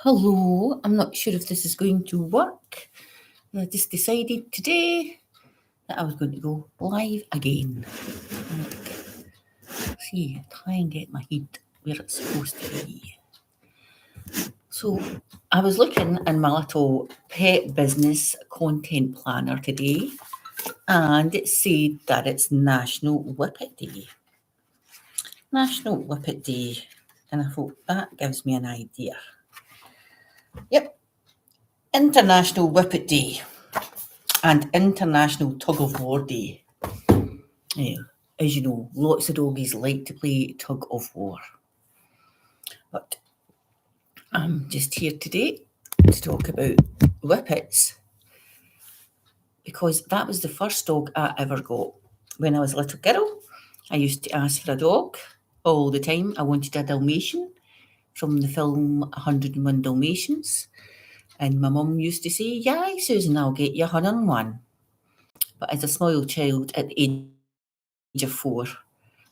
Hello, I'm not sure if this is going to work. I just decided today that I was going to go live again. See, try and get my head where it's supposed to be. So I was looking in my little pet business content planner today, and it said that it's National Whippet Day. National Whippet Day. And I thought that gives me an idea. Yep, International Whippet Day and International Tug of War Day. As you know, lots of doggies like to play tug of war. But I'm just here today to talk about Whippets, because that was the first dog I ever got. When I was a little girl, I used to ask for a dog all the time. I wanted a Dalmatian from the film 101 Dalmatians. And my mum used to say, "Yay, Susan, I'll get you 101. But as a small child at the age of 4,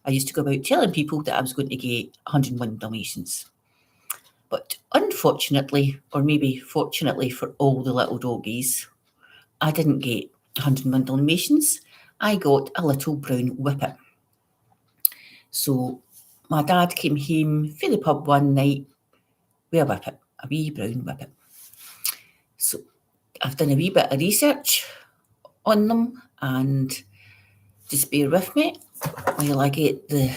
I used to go about telling people that I was going to get 101 Dalmatians. But unfortunately, or maybe fortunately for all the little doggies, I didn't get 101 Dalmatians. I got a little brown Whippet. So my dad came home from the pub one night with a Whippet, a wee brown Whippet. So I've done a wee bit of research on them, and just bear with me while I get the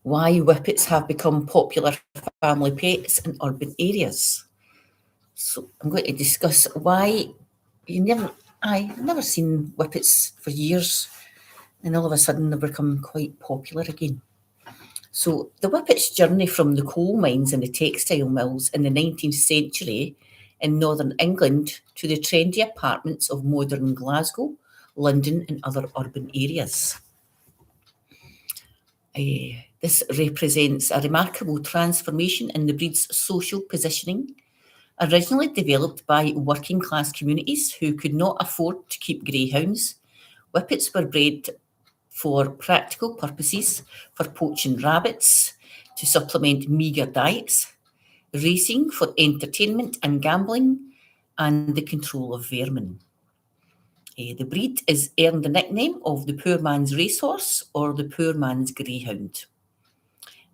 why Whippets have become popular family pets in urban areas. So I'm going to discuss why I've never seen Whippets for years, and all of a sudden they've become quite popular again. So the Whippet's journey from the coal mines and the textile mills in the 19th century in northern England to the trendy apartments of modern Glasgow, London and other urban areas. This represents a remarkable transformation in the breed's social positioning. Originally developed by working class communities who could not afford to keep greyhounds, Whippets were bred for practical purposes, for poaching rabbits, to supplement meagre diets, racing for entertainment and gambling, and the control of vermin. The breed has earned the nickname of the poor man's racehorse or the poor man's greyhound,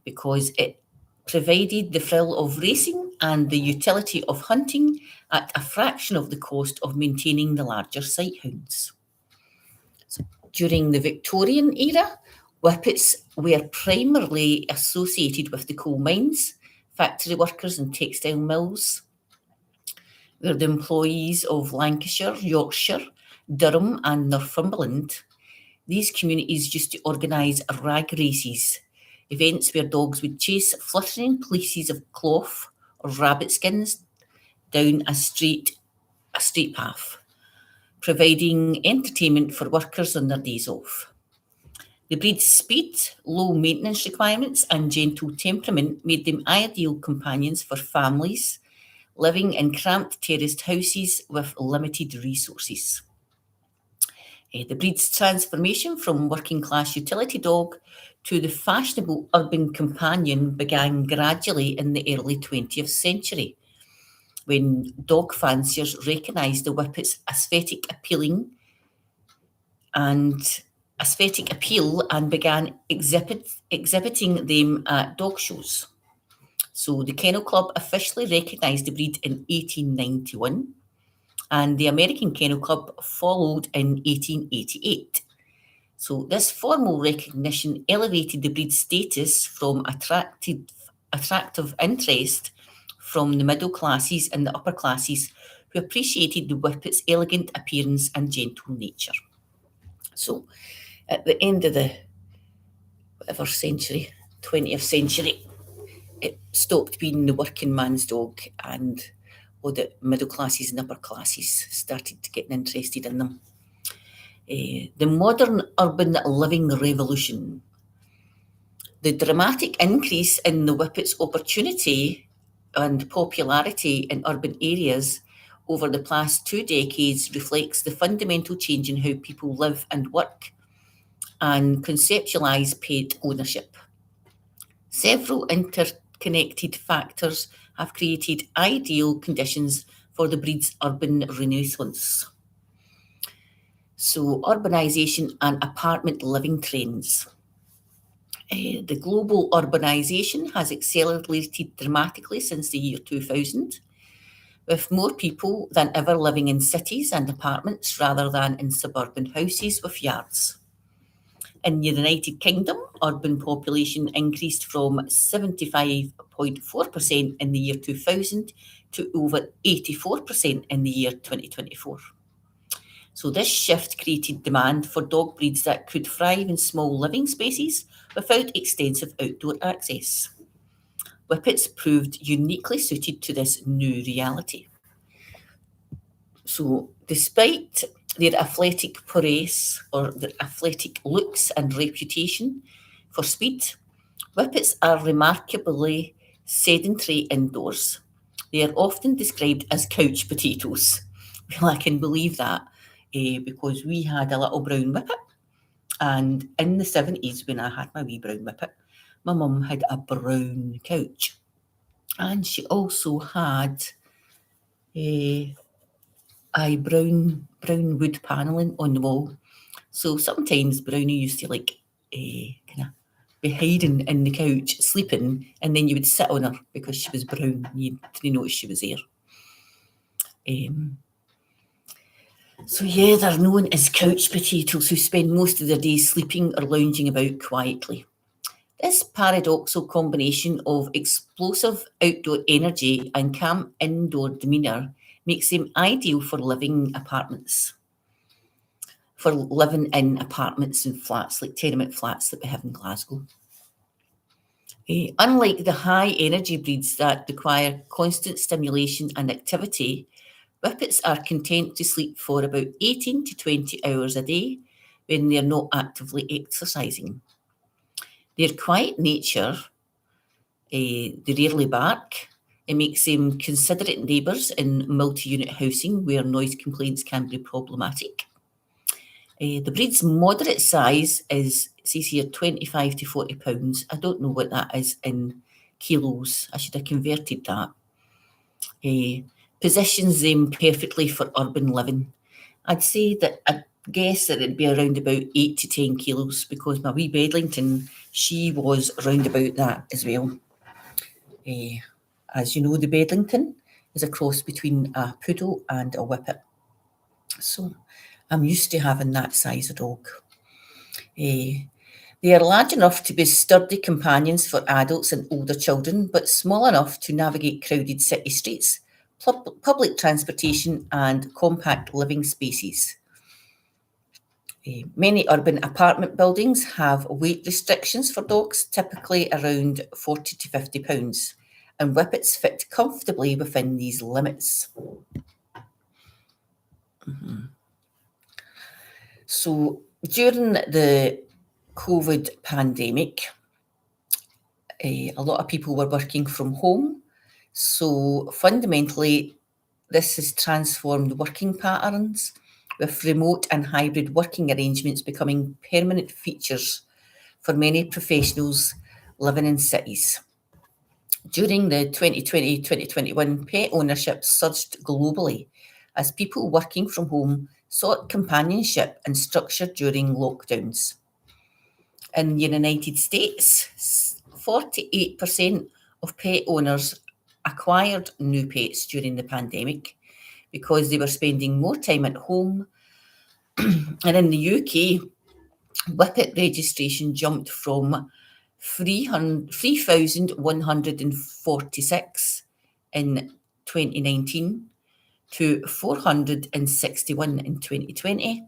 because it provided the thrill of racing and the utility of hunting at a fraction of the cost of maintaining the larger sighthounds. So, during the Victorian era, Whippets were primarily associated with the coal mines, factory workers and textile mills. Were the employees of Lancashire, Yorkshire, Durham and Northumberland. These communities used to organise rag races, events where dogs would chase fluttering pieces of cloth or rabbit skins down a street path, providing entertainment for workers on their days off. The breed's speed, low maintenance requirements and gentle temperament made them ideal companions for families living in cramped terraced houses with limited resources. The breed's transformation from working class utility dog to the fashionable urban companion began gradually in the early 20th century, when dog fanciers recognised the Whippet's aesthetic appeal and began exhibiting them at dog shows. So the Kennel Club officially recognised the breed in 1891, and the American Kennel Club followed in 1888. So this formal recognition elevated the breed's status from attractive interest from the middle classes and the upper classes, who appreciated the Whippet's elegant appearance and gentle nature. So at the end of the 20th century, it stopped being the working man's dog, and all the middle classes and upper classes started getting interested in them. The modern urban living revolution. The dramatic increase in the Whippet's opportunity and popularity in urban areas over the past 2 decades reflects the fundamental change in how people live and work and conceptualise pet ownership. Several interconnected factors have created ideal conditions for the breed's urban renaissance. So, urbanisation and apartment living trends. The global urbanisation has accelerated dramatically since the year 2000, with more people than ever living in cities and apartments rather than in suburban houses with yards. In the United Kingdom, urban population increased from 75.4% in the year 2000 to over 84% in the year 2024. So this shift created demand for dog breeds that could thrive in small living spaces without extensive outdoor access. Whippets proved uniquely suited to this new reality. So despite their athletic prowess or their athletic looks and reputation for speed, Whippets are remarkably sedentary indoors. They are often described as couch potatoes. Well, I can believe that because we had a little brown Whippet, and in the 70s when I had my wee brown Whippet, my mum had a brown couch, and she also had a brown wood panelling on the wall. So sometimes Brownie used to kind of be hiding in the couch, sleeping, and then you would sit on her because she was brown. You didn't notice she was there. So yeah, they're known as couch potatoes who spend most of their days sleeping or lounging about quietly. This paradoxical combination of explosive outdoor energy and calm indoor demeanour makes them ideal for living in apartments and flats, like tenement flats that we have in Glasgow. Unlike the high energy breeds that require constant stimulation and activity, Whippets are content to sleep for about 18 to 20 hours a day when they're not actively exercising. Their quiet nature, they rarely bark. It makes them considerate neighbours in multi-unit housing where noise complaints can be problematic. The breed's moderate size is, it says here, 25 to 40 pounds. I don't know what that is in kilos. I should have converted that. Positions them perfectly for urban living. I'd say that I guess that it'd be around about 8 to 10 kilos because my wee Bedlington, she was around about that as well. As you know, the Bedlington is a cross between a poodle and a Whippet. So I'm used to having that size of dog. They are large enough to be sturdy companions for adults and older children, but small enough to navigate crowded city streets, public transportation, and compact living spaces. Many urban apartment buildings have weight restrictions for dogs, typically around 40 to 50 pounds, and Whippets fit comfortably within these limits. So during the COVID pandemic, a lot of people were working from home. So fundamentally, this has transformed working patterns, with remote and hybrid working arrangements becoming permanent features for many professionals living in cities. During the 2020-2021, pet ownership surged globally as people working from home sought companionship and structure during lockdowns. In the United States, 48% of pet owners acquired new pets during the pandemic because they were spending more time at home. And in the UK, Whippet registration jumped from 3,146 in 2019 to 461 in 2020,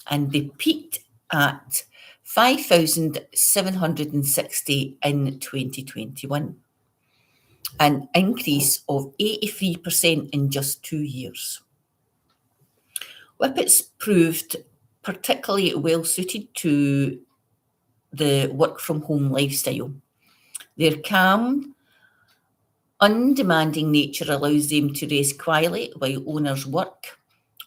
and they peaked at 5,760 in 2021, an increase of 83% in just 2 years. Whippets proved particularly well suited to the work from home lifestyle. Their calm, undemanding nature allows them to rest quietly while owners work,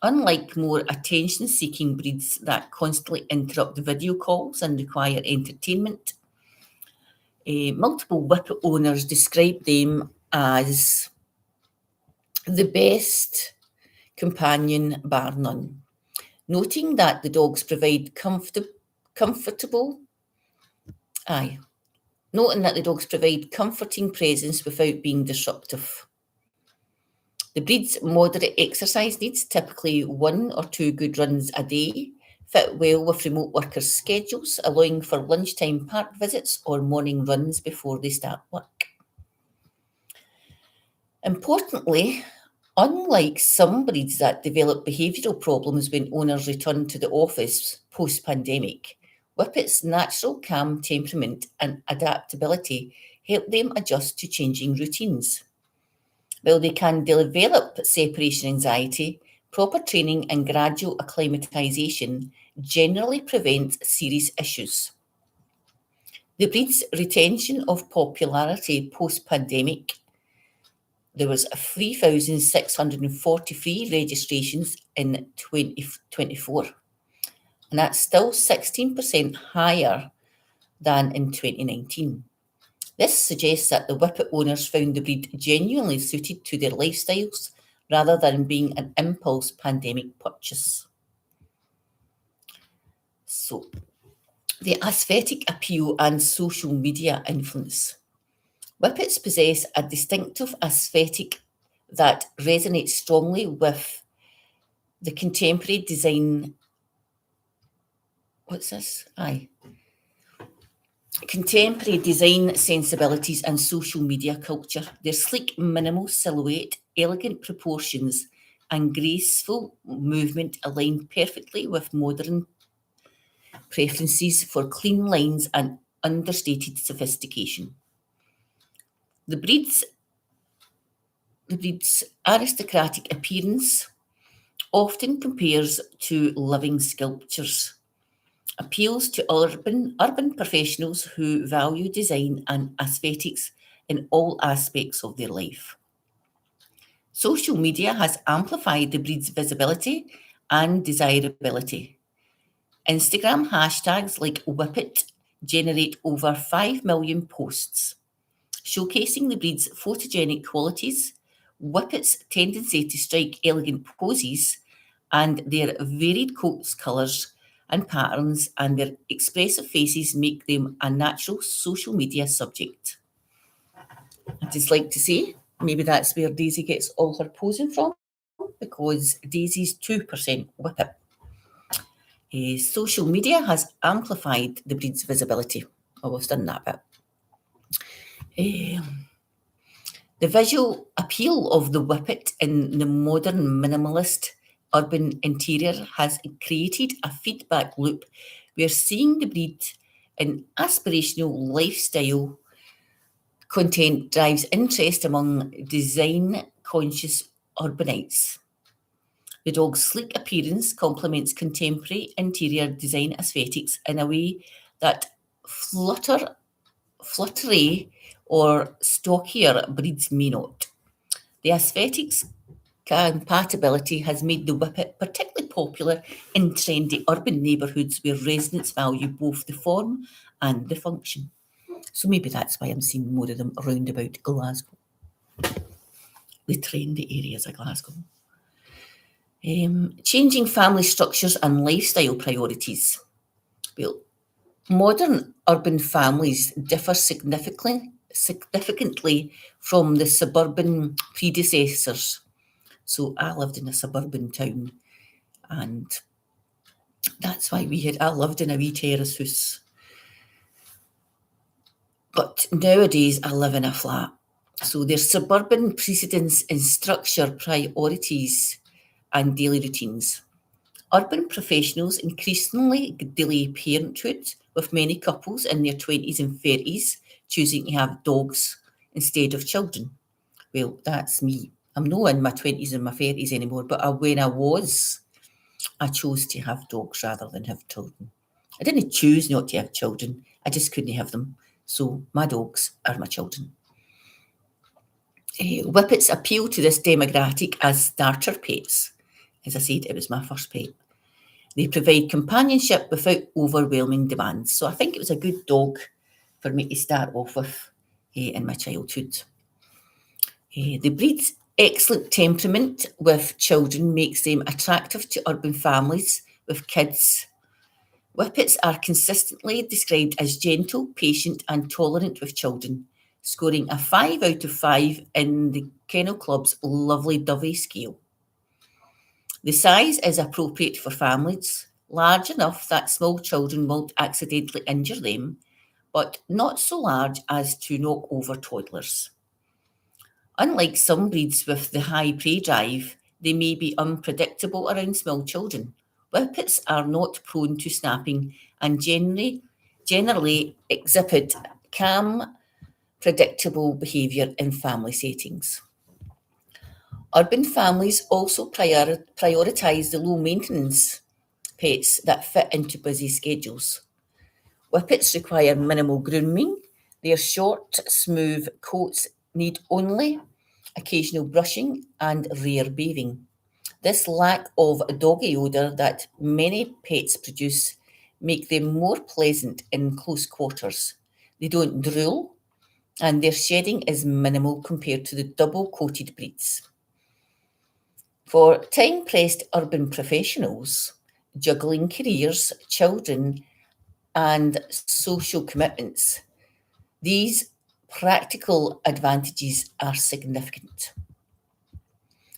unlike more attention-seeking breeds that constantly interrupt video calls and require entertainment. Multiple Whippet owners describe them as the best companion bar none, noting that the dogs provide comforting presence without being disruptive. The breed's moderate exercise needs, typically 1 or 2 good runs a day, fit well with remote workers' schedules, allowing for lunchtime park visits or morning runs before they start work. Importantly, unlike some breeds that develop behavioural problems when owners return to the office post-pandemic, Whippet's natural calm temperament and adaptability help them adjust to changing routines. While they can develop separation anxiety, proper training and gradual acclimatisation generally prevent serious issues. The breed's retention of popularity post-pandemic, there was 3,643 registrations in 2024, and that's still 16% higher than in 2019. This suggests that the Whippet owners found the breed genuinely suited to their lifestyles rather than being an impulse pandemic purchase. So, the aesthetic appeal and social media influence. Whippets possess a distinctive aesthetic that resonates strongly with the contemporary design. Contemporary design sensibilities and social media culture. Their sleek, minimal silhouette, elegant proportions, and graceful movement align perfectly with modern preferences for clean lines and understated sophistication. The breed's aristocratic appearance often compares to living sculptures, appeals to urban professionals who value design and aesthetics in all aspects of their life. Social media has amplified the breed's visibility and desirability. Instagram hashtags like Whippet generate over 5 million posts, showcasing the breed's photogenic qualities, Whippet's tendency to strike elegant poses, and their varied coat colours and patterns, and their expressive faces make them a natural social media subject. I'd just like to say, maybe that's where Daisy gets all her posing from, because Daisy's 2% Whippet. Social media has amplified the breed's visibility. We've done that bit. The visual appeal of the Whippet in the modern minimalist urban interior has created a feedback loop where seeing the breed in aspirational lifestyle content drives interest among design-conscious urbanites. The dog's sleek appearance complements contemporary interior design aesthetics in a way that fluttery or stockier breeds may not. The aesthetics compatibility has made the Whippet particularly popular in trendy urban neighbourhoods where residents value both the form and the function. So maybe that's why I'm seeing more of them around about Glasgow, the trendy areas of Glasgow. Changing family structures and lifestyle priorities. Well, modern urban families differ significantly from the suburban predecessors. So I lived in a suburban town, and that's why I lived in a wee terrace house. But nowadays I live in a flat. So there's suburban precedence in structure, priorities, and daily routines. Urban professionals increasingly delay parenthood, with many couples in their 20s and 30s choosing to have dogs instead of children. Well, that's me. I'm not in my 20s and my 30s anymore, but when I was, I chose to have dogs rather than have children. I didn't choose not to have children. I just couldn't have them. So my dogs are my children. Whippets appeal to this demographic as starter pets. As I said, it was my first pet. They provide companionship without overwhelming demands. So I think it was a good dog for me to start off with in my childhood. The breed's excellent temperament with children makes them attractive to urban families with kids. Whippets are consistently described as gentle, patient and tolerant with children, scoring a 5 out of 5 in the Kennel Club's Lovely Dovey scale. The size is appropriate for families, large enough that small children won't accidentally injure them, but not so large as to knock over toddlers. Unlike some breeds with the high prey drive, they may be unpredictable around small children. Whippets are not prone to snapping and generally exhibit calm, predictable behaviour in family settings. Urban families also prioritise the low-maintenance pets that fit into busy schedules. Whippets require minimal grooming. Their short, smooth coats need only occasional brushing and rare bathing. This lack of doggy odour that many pets produce make them more pleasant in close quarters. They don't drool, and their shedding is minimal compared to the double-coated breeds. For time-pressed urban professionals, juggling careers, children, and social commitments, these practical advantages are significant.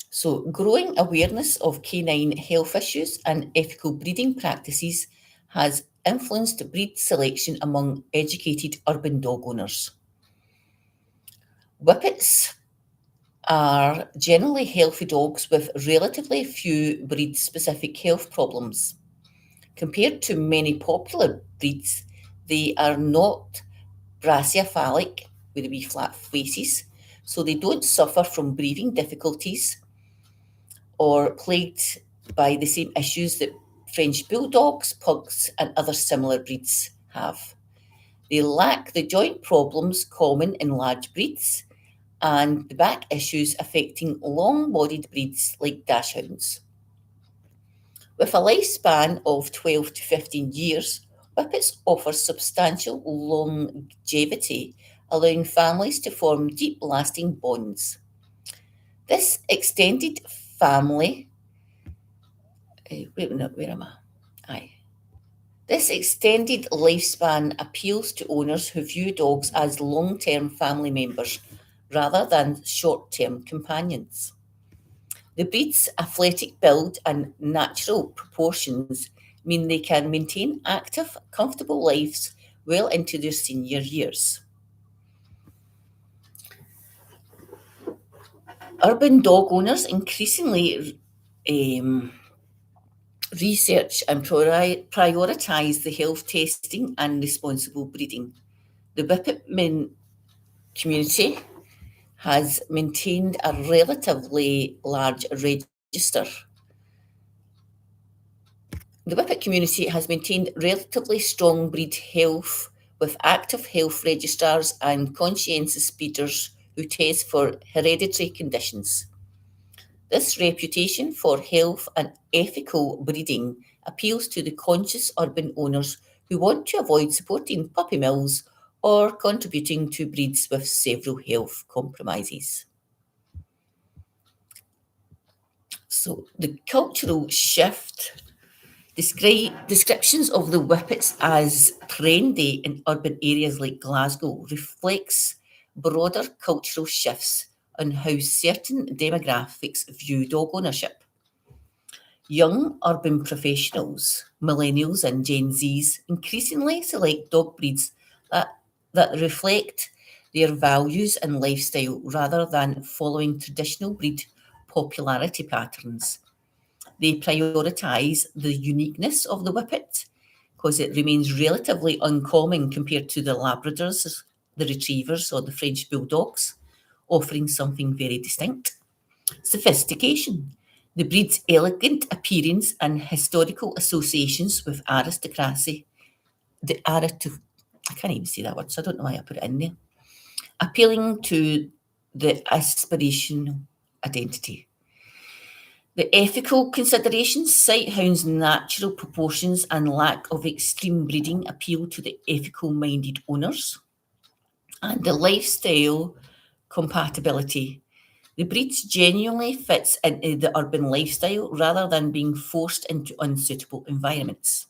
So, growing awareness of canine health issues and ethical breeding practices has influenced breed selection among educated urban dog owners. Whippets are generally healthy dogs with relatively few breed-specific health problems. Compared to many popular breeds, they are not brachycephalic with wee flat faces, so they don't suffer from breathing difficulties or plagued by the same issues that French bulldogs, pugs, and other similar breeds have. They lack the joint problems common in large breeds and the back issues affecting long-bodied breeds like dachshunds. With a lifespan of 12 to 15 years, Whippets offer substantial longevity, allowing families to form deep, lasting bonds. This extended family, where am I? This extended lifespan appeals to owners who view dogs as long-term family members rather than short-term companions. The breed's athletic build and natural proportions mean they can maintain active, comfortable lives well into their senior years. Urban dog owners increasingly research and prioritise the health testing and responsible breeding. The Whippet community has maintained a relatively large register. The Whippet community has maintained relatively strong breed health with active health registrars and conscientious breeders who test for hereditary conditions. This reputation for health and ethical breeding appeals to the conscious urban owners who want to avoid supporting puppy mills or contributing to breeds with several health compromises. So the cultural shift, descriptions of the Whippets as trendy in urban areas like Glasgow reflects broader cultural shifts on how certain demographics view dog ownership. Young urban professionals, millennials and Gen Zs, increasingly select dog breeds that reflect their values and lifestyle rather than following traditional breed popularity patterns. They prioritise the uniqueness of the Whippet because it remains relatively uncommon compared to the Labradors, the Retrievers or the French Bulldogs, offering something very distinct. Sophistication. The breed's elegant appearance and historical associations with aristocracy, I can't even say that word, so I don't know why I put it in there, appealing to the aspirational identity. The ethical considerations, sighthounds' natural proportions and lack of extreme breeding appeal to the ethical-minded owners. And the lifestyle compatibility. The breeds genuinely fits into the urban lifestyle rather than being forced into unsuitable environments.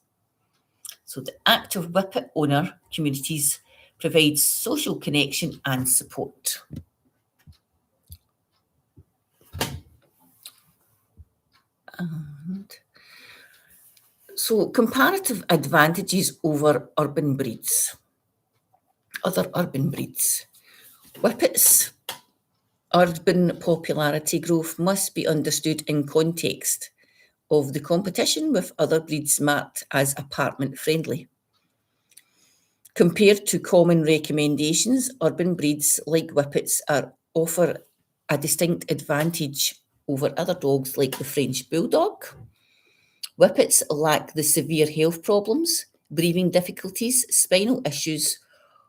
So the active Whippet owner communities provide social connection and support. So comparative advantages over urban breeds. Other urban breeds. Whippets' urban popularity growth must be understood in context of the competition with other breeds marked as apartment friendly. Compared to common recommendations, urban breeds like Whippets offer a distinct advantage over other dogs like the French Bulldog. Whippets lack the severe health problems, breathing difficulties, spinal issues,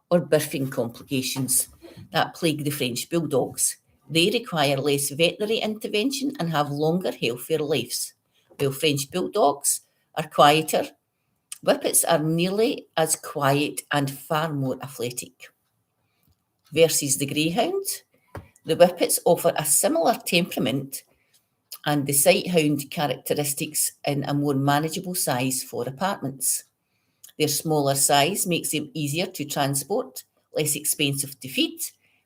or birthing complications that plague the French Bulldogs. They require less veterinary intervention and have longer, healthier lives. While French Bulldogs are quieter, Whippets are nearly as quiet and far more athletic. Versus the Greyhound, the Whippets offer a similar temperament and the Sighthound characteristics in a more manageable size for apartments. Their smaller size makes them easier to transport, less expensive to feed,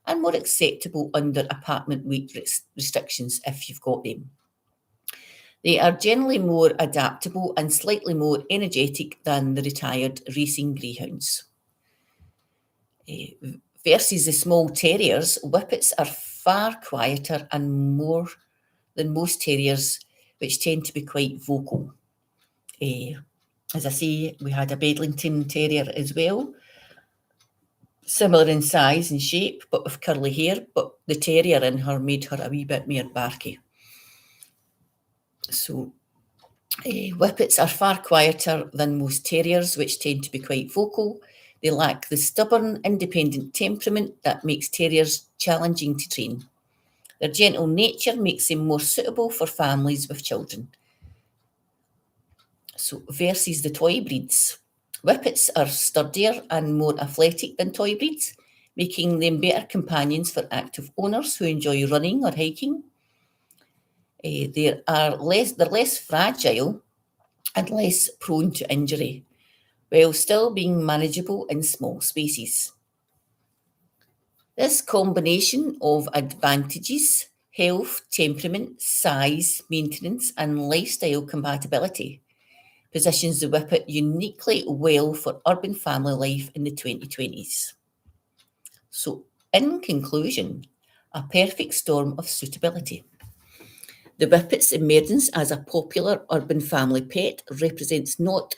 and more acceptable under apartment weight restrictions if you've got them. They are generally more adaptable and slightly more energetic than the retired racing greyhounds. Versus the small terriers, Whippets are far quieter and more than most terriers, which tend to be quite vocal. As I say, we had a Bedlington Terrier as well, similar in size and shape, but with curly hair, but the terrier in her made her a wee bit more barky. So Whippets are far quieter than most terriers, which tend to be quite vocal. They lack the stubborn, independent temperament that makes terriers challenging to train. Their gentle nature makes them more suitable for families with children. So versus the toy breeds. Whippets are sturdier and more athletic than toy breeds, making them better companions for active owners who enjoy running or hiking. They're less fragile and less prone to injury, while still being manageable in small spaces. This combination of advantages, health, temperament, size, maintenance, and lifestyle compatibility positions the Whippet uniquely well for urban family life in the 2020s. So, in conclusion, a perfect storm of suitability. The Whippet's emergence as a popular urban family pet represents not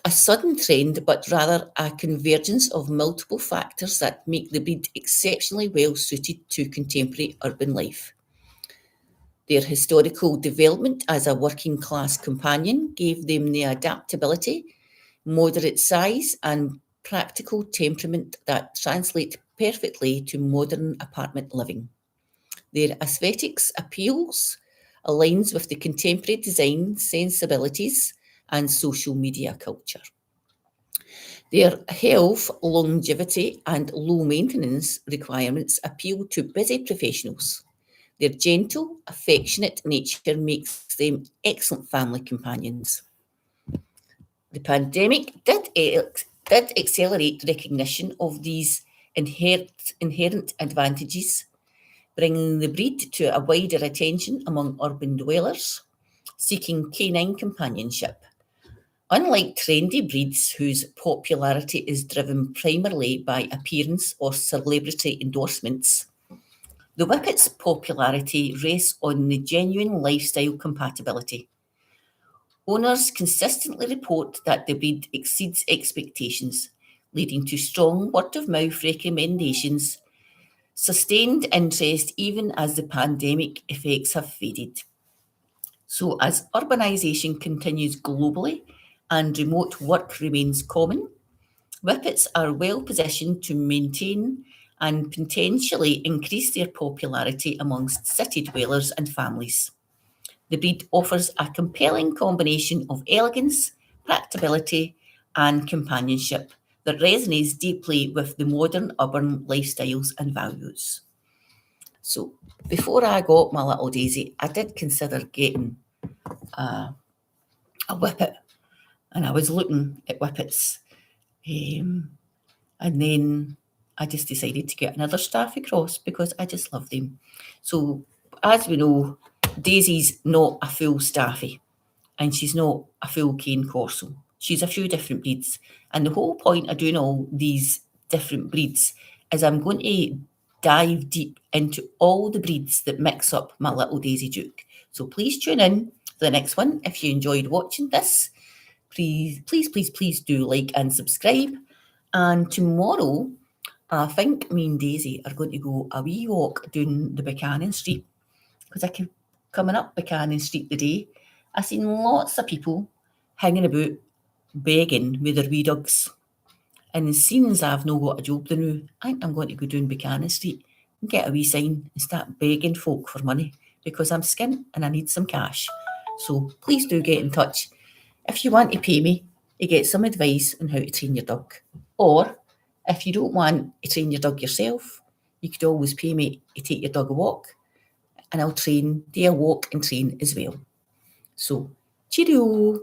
a sudden trend, but rather a convergence of multiple factors that make the breed exceptionally well suited to contemporary urban life. Their historical development as a working class companion gave them the adaptability, moderate size, and practical temperament that translate perfectly to modern apartment living. Their aesthetics appeals aligns with the contemporary design sensibilities and social media culture. Their health, longevity, and low maintenance requirements appeal to busy professionals. Their gentle, affectionate nature makes them excellent family companions. The pandemic did accelerate recognition of these inherent advantages, bringing the breed to a wider attention among urban dwellers seeking canine companionship. Unlike trendy breeds whose popularity is driven primarily by appearance or celebrity endorsements, the Whippet's popularity rests on the genuine lifestyle compatibility. Owners consistently report that the breed exceeds expectations, leading to strong word-of-mouth recommendations, sustained interest even as the pandemic effects have faded. So as urbanisation continues globally and remote work remains common, Whippets are well positioned to maintain and potentially increase their popularity amongst city dwellers and families. The breed offers a compelling combination of elegance, practicability, and companionship that resonates deeply with the modern urban lifestyles and values. So before I got my little Daisy, I did consider getting a Whippet, and I was looking at Whippets, and then I just decided to get another Staffy Cross because I just love them. So as we know, Daisy's not a full Staffy, and she's not a full canecorso. She's a few different breeds. And the whole point of doing all these different breeds is I'm going to dive deep into all the breeds that mix up my little Daisy Duke. So please tune in for the next one. If you enjoyed watching this, please do like and subscribe. And tomorrow, I think me and Daisy are going to go a wee walk down the Buchanan Street, because I keep coming up Buchanan Street today. I've seen lots of people hanging about begging with their wee dogs. And seeing as I've no got a job to do, I think I'm going to go down Buchanan Street and get a wee sign and start begging folk for money, because I'm skint and I need some cash. So please do get in touch. If you want to pay me to get some advice on how to train your dog, or if you don't want to train your dog yourself, you could always pay me to take your dog a walk, and I'll do a walk and train as well. So, cheerio.